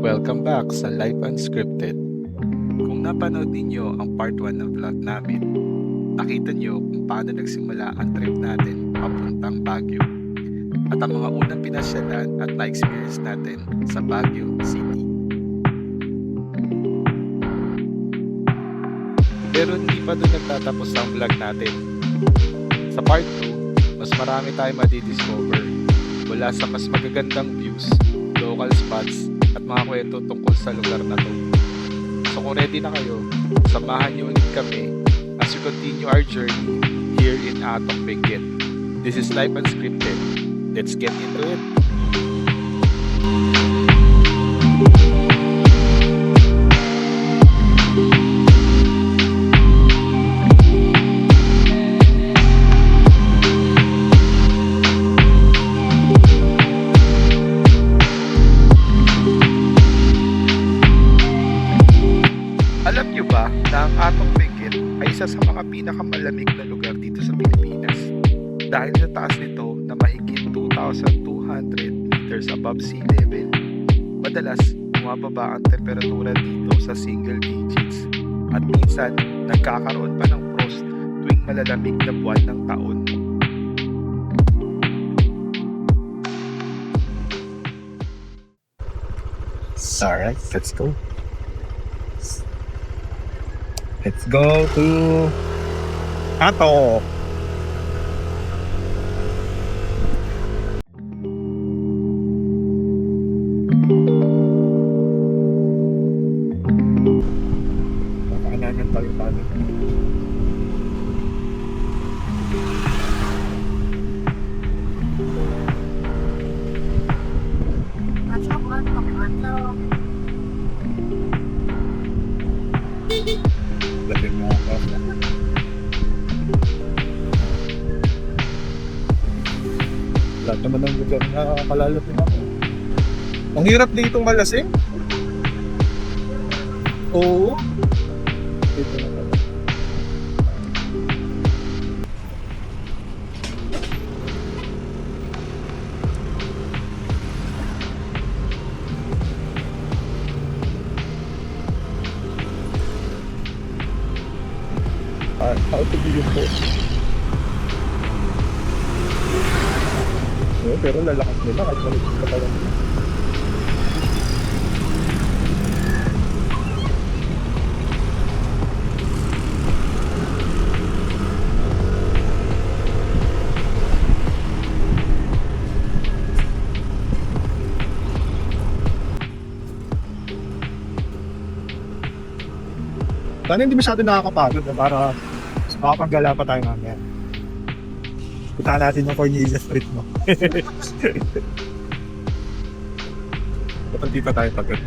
Welcome back sa Life Unscripted. Kung napanood ninyo ang part 1 ng vlog namin, nakita nyo kung paano nagsimula ang trip natin papuntang Baguio at ang mga unang pinasyalan at na-experience natin sa Baguio City. Pero hindi pa doon nagtatapos ang vlog natin. Sa part 2, mas marami tayong madidiscover mula sa mas magagandang views, local spots, at mga kwento tungkol sa lugar na to. So kung ready na kayo, samahan niyo ulit kami as we continue our journey here in Atok Benguet. This is Life Unscripted. Let's get into it. Alam niyo ba na ang Atok Benguet ay isa sa mga pinakamalamig na lugar dito sa Pilipinas dahil sa taas nito na mahigit 2,200 meters above sea level. Madalas, bumababa ang temperatura dito sa single digits at minsan nagkakaroon pa ng frost tuwing malalamig na buwan ng taon. Alright, let's go. Let's go to Atok. Pakakanan tayo tayo. Lagyan mo ako. Lahat naman ng lugar na kalalating ako. Ang hirap dito malasing. Oo. Dito na pala. How to be yung boss. Pero lalakas nila kahit maligit ka talaga. Sana hindi masyado nakakapagod na para makapaggala pa tayo mamaya. Punta natin yung Cornelia Street mo. Dapat di pa tayo pagod.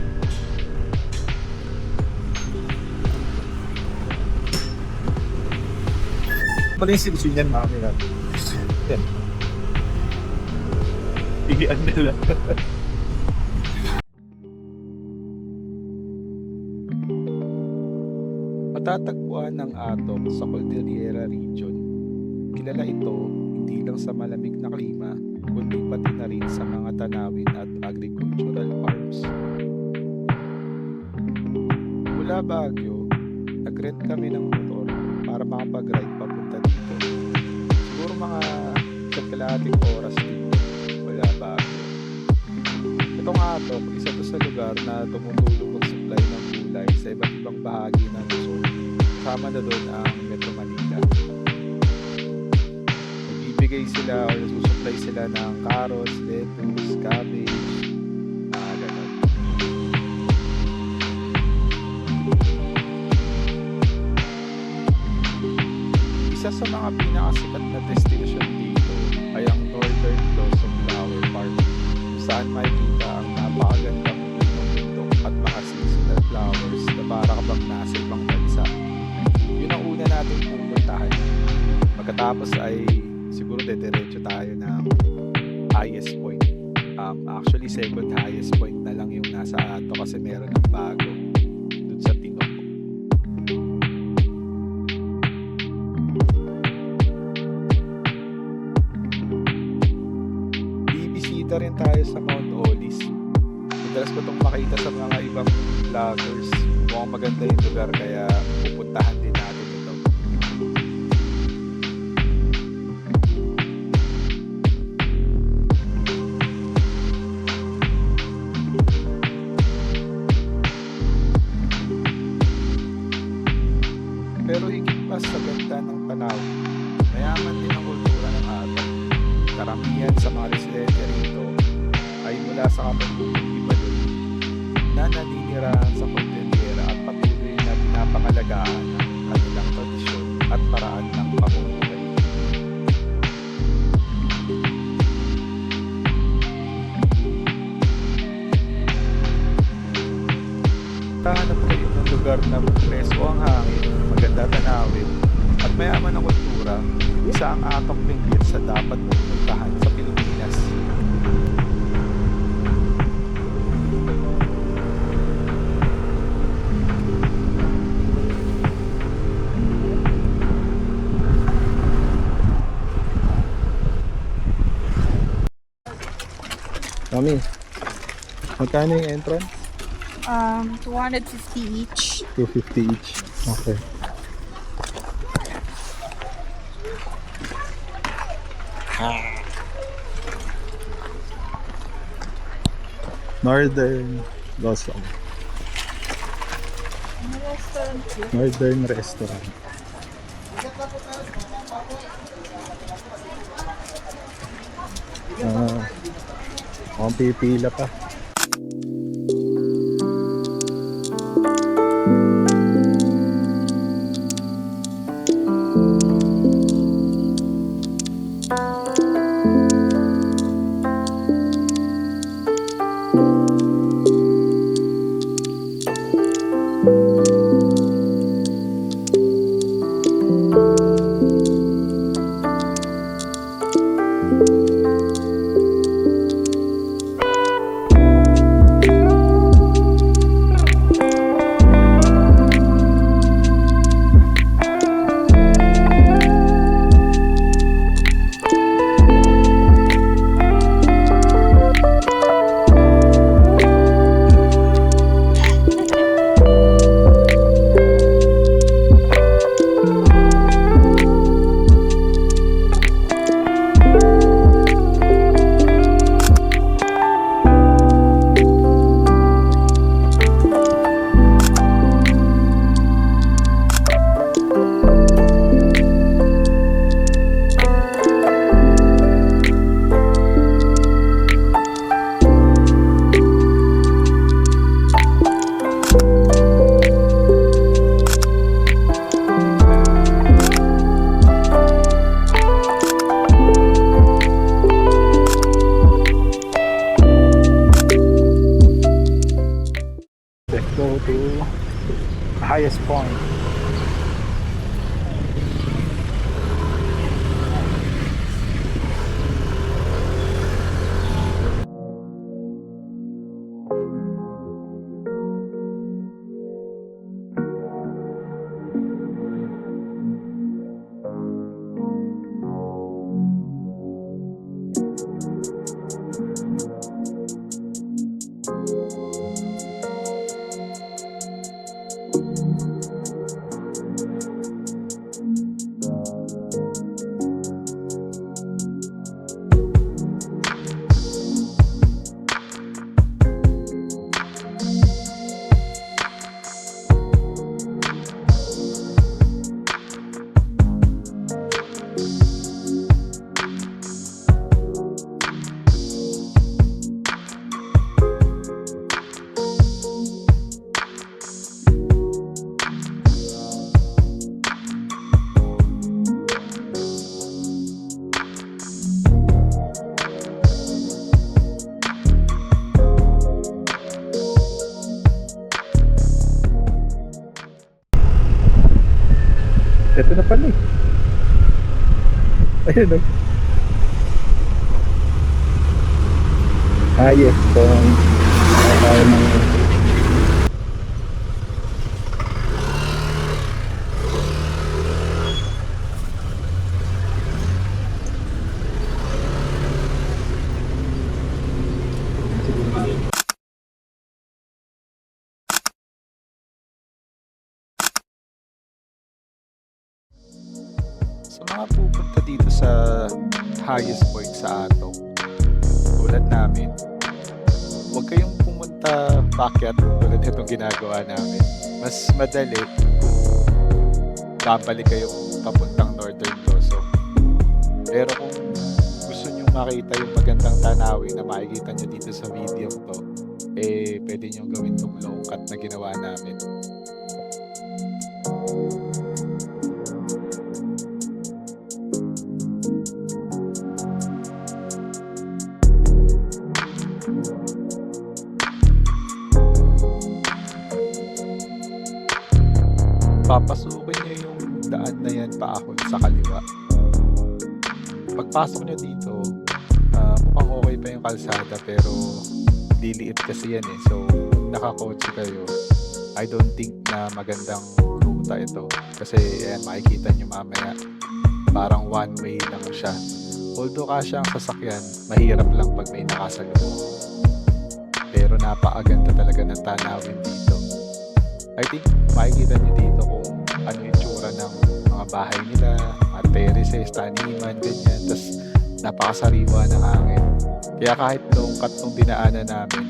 Pala yung sinusun yan mamaya. Yan. Pigian nila. Matatagpuan ng Atok sa Cordillera Region. Kilala ito hindi lang sa malamig na klima, kundi pati na rin sa mga tanawin at agricultural farms. Mula Baguio, nag-rent kami ng motor para makapag-ride papunta dito. Siguro mga kalahating oras dito mula Baguio. Itong Atok, isa to sa lugar na tumutulong mag-supply ng gulay sa iba't ibang bahagi ng Luzon. Kasama na doon ang Metro Manila. Nagbibigay sila o nasusupply sila ng carrots, lettuce, cabbage, ganon. Isa sa mga pinakasikat na destination dito ay ang Northern Blossom Flower Park, kung saan makikita ang napakagandang bundok at mga seasonal flowers na para kabang nasa ibang bansa. Yun ang una natin pupuntahan. Pagkatapos ay siguro dediretso tayo ng highest point. Actually, second highest point na lang yung nasa ato kasi meron ng bago dun sa Tinok. Bibisita rin tayo sa Mount Olis. Madalas ko itong makita sa mga ibang vloggers. Mukhang maganda yung lugar kaya pupuntahan din natin ito. Pero higit pa sa ganda ng tanawin, mayaman din ang kultura ng Atong. Karamihan sa mga residente rito ay mula sa kapatid Balon na naninirahan sa Cordillera at patuloy na pinapangalagaan ang kanilang tradisyon at paraan ng pamumuhay. Hahanap kayo ng lugar na presko ang hangin, maganda tanawin, at mayaman ang kultura, isa ang Atong Benguet sa dapat mong puntahan sa Pilipinas. Mami, magkano yung entrance? 250 each. 250 each. Okay. Northern Luzon. Northern Restaurant. Mukhang pipila pa. Let's go to the highest point. Ito na pala eh. Ayun o. Highest point. mga pupunta dito sa highest point sa Ato, tulad namin, huwag kayong pumunta paakyat tulad itong ginagawa namin. Mas madali kung babalik kayo papuntang Northern Luzon. Pero kung gusto nyo makita yung magandang tanawin na makikita nyo dito sa video to, eh pwede nyo gawin tong low cut na ginawa namin. Papasukin nyo yung daan na yan paahon sa kaliwa. Pagpasok nyo dito, mukhang okay pa yung kalsada pero liliit kasi yan eh. So, nakakotse kayo. I don't think na magandang ruta ito. Kasi ayan, makikita nyo mamaya, parang one way lang siya. Although kasya ang sasakyan, mahirap lang pag may nakasalubong. Pero napakaganda talaga ng tanawin dito. I think makikita nyo dito kung ano yung tsura ng mga bahay nila, mga terraces, taniman, ganyan. Tapos napakasariwa ng hangin. Kaya kahit long cut nung dinaanan namin,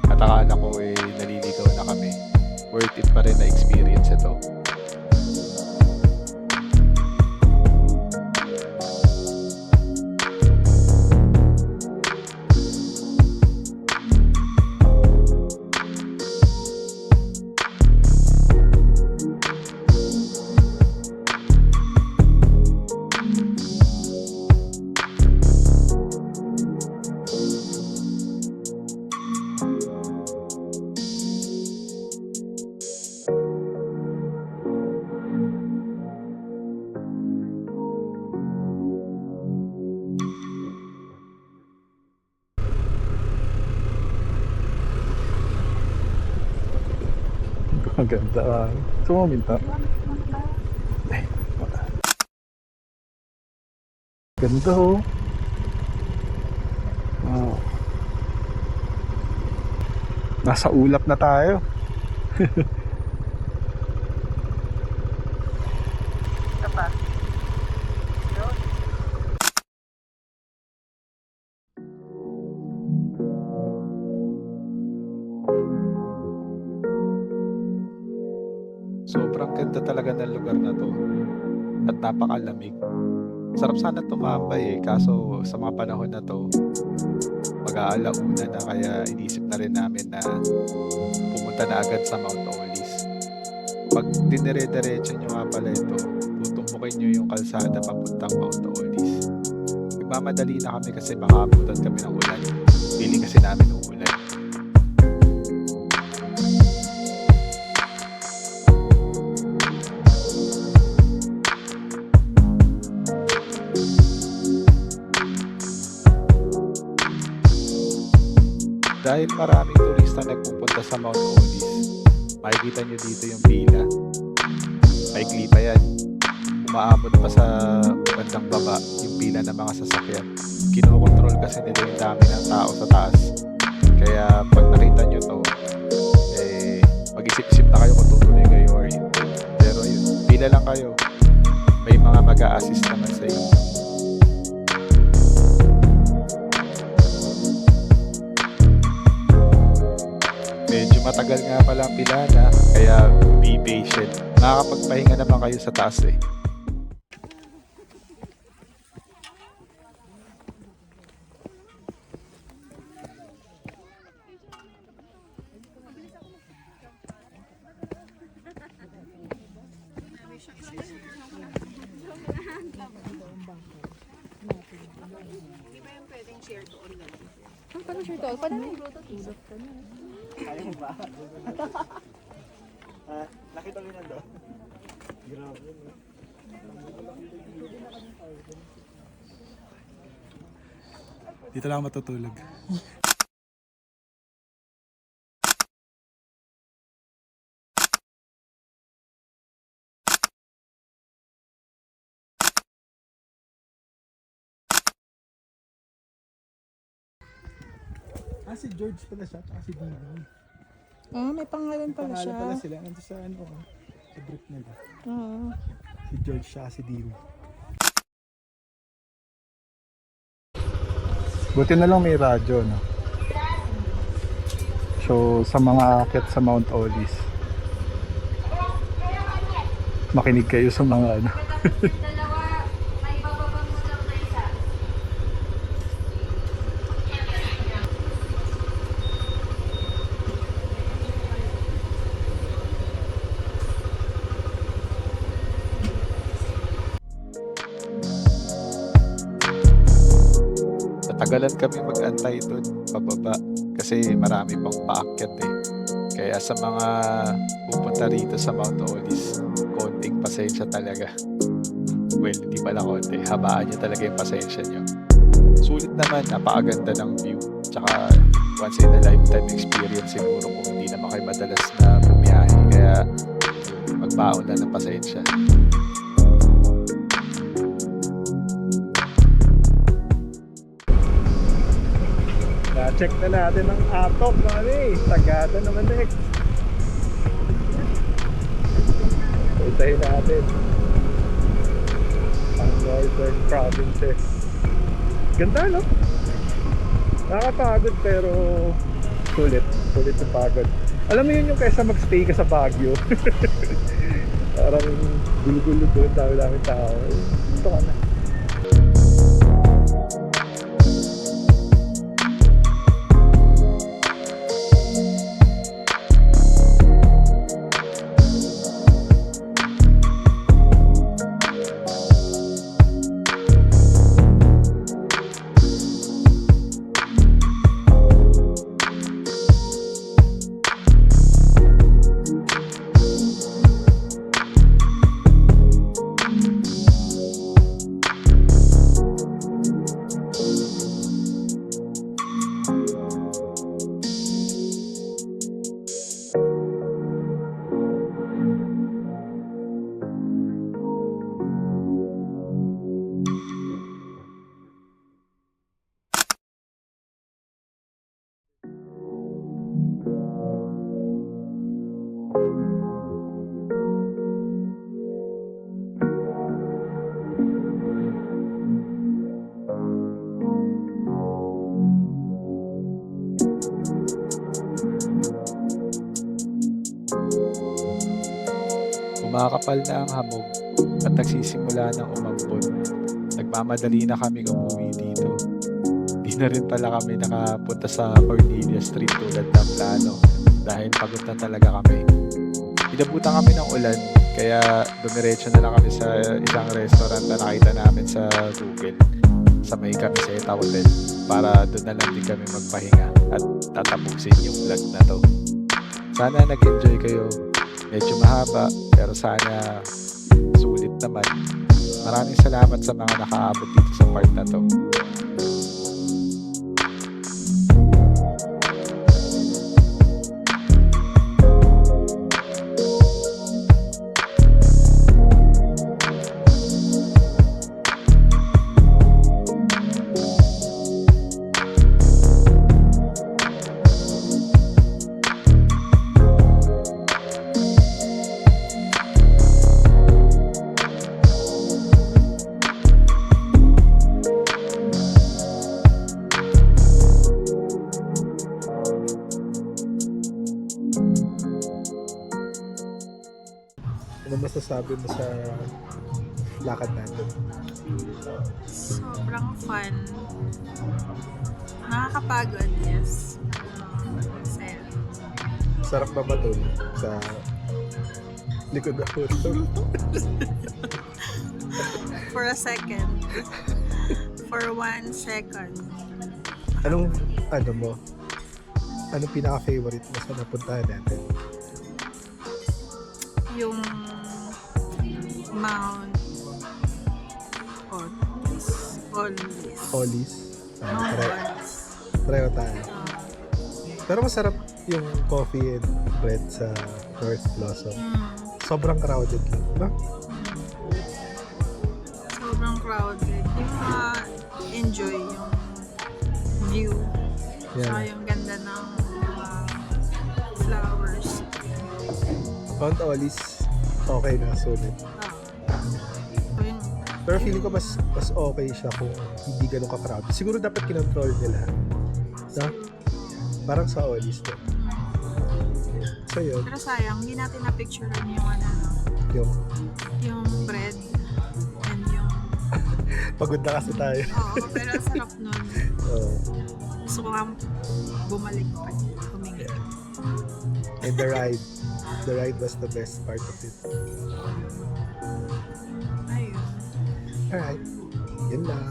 at akala ko eh naliligaw na kami, worth it pa rin na experience ito. Ang ganda. Sumaminta. Ganda oh. Wow. Nasa ulap na tayo. Sobrang ganda talaga ng lugar na to at napakalamig. Sarap sana tumambay eh, kaso sa mga panahon na to, mag-aalauna na kaya inisip na rin namin na pumunta na agad sa Mount Olis. Pag dinire-diretso nyo nga pala ito, tutumbukin nyo yung kalsada papuntang Mount Olis. Nagmamadali na kami kasi baka abutan kami ng ulan. Feeling kasi namin uulan. Dahil maraming turista nagpupunta sa Mount Olis, makikita nyo dito yung pila. Maikli pa yan. Umaabot pa sa bandang baba yung pila ng mga sasakyan. Kinokontrol kasi nila yung dami ng tao sa taas. Kaya pag nakita nyo to, eh, mag-isip-isip na kayo kung tutuloy kayo or hindi. Pero yun, pila lang kayo. May mga mag-a-assist naman sa inyo. Medyo matagal nga pala ang pilana, kaya be patient. Nakakapagpahinga naman kayo sa taas eh. Ang parang share to. Paano may Bluetooth? Kaya mo ba? Nakita mo yun doon? Grabe. Dito lang matutulog. Si George pala siya, at si Dino. Ah, may pangalan pala Pangalan siya. pala sila, nandito sa ano, sa brief nila. Oo. Si George siya, si Dino. Buti na lang may radyo, no? So, sa mga aakyat sa Mount Olis, makinig kayo sa mga ano. Natagalan kami mag-antay doon pababa kasi marami pang paakyat eh. Kaya sa mga pupunta rito sa Mount Olis, konting pasensya talaga. Well, hindi pala konti. Habaan nyo talaga yung pasensya nyo. Sulit naman, napakaganda ng view. Tsaka once in a lifetime experience siguro kung hindi naman kayo madalas na bumiyahe. Kaya magbaon na ng pasensya. Na-check na natin ang atok, mami. Sagada naman eh. Puntahin natin ang Northern Provinces. Ganda, no? Nakakapagod pero sulit. Sulit yung pagod. Alam mo yun yung kaysa magstay ka sa Baguio. Parang gulo-gulo doon, dami-daming tao. Ito ka na. Kumakapal na ang hamog at nagsisimula ng umambon. Nagmamadali na kami umuwi dito. Di na rin pala kami nakapunta sa Cornelia Street tulad ng plano dahil pagod na talaga kami. Inabutan kami ng ulan kaya dumiretso na lang kami sa isang restaurant na nakita namin sa Google sa may Camiseta Hotel para doon na lang din kami magpahinga at tatapusin yung vlog na to. Sana nag-enjoy kayo. Medyo mahaba pero sana sulit naman. Maraming salamat sa mga nakaabot dito sa part na to. Ano masasabi mo sa lakad natin? Sobrang fun. Nakakapagod, yes. Masaya. Sarap ba doon sa likod ng puto? For a second. For 1 second. Anong, ano mo? Anong pinaka-favorite mo sa napuntahan natin? Yung Mount Olis. Olis? Mount Pareho, Olis. pareho tayo. Pero masarap yung coffee and bread sa North Blossom. Sobrang crowded lang, ba? Sobrang crowded. Yung enjoy yung view. Saka Yeah. yung ganda ng flowers. Mount Olis, okay na, sulit. So yun, Pero feeling ko mas okay siya kung hindi ganun ka-crowded. Siguro dapat kinontrol nila. No? Parang sa Olis to. So yun, Pero sayang, hindi natin na-picturean yung yung yung bread and yung... pagod na kasi tayo. Oo, pero ang sarap nun. Oo. Gusto ko nga bumalik pa. Humingi. Yeah. And the ride was the best part of it. Ayun. Alright, yun lang.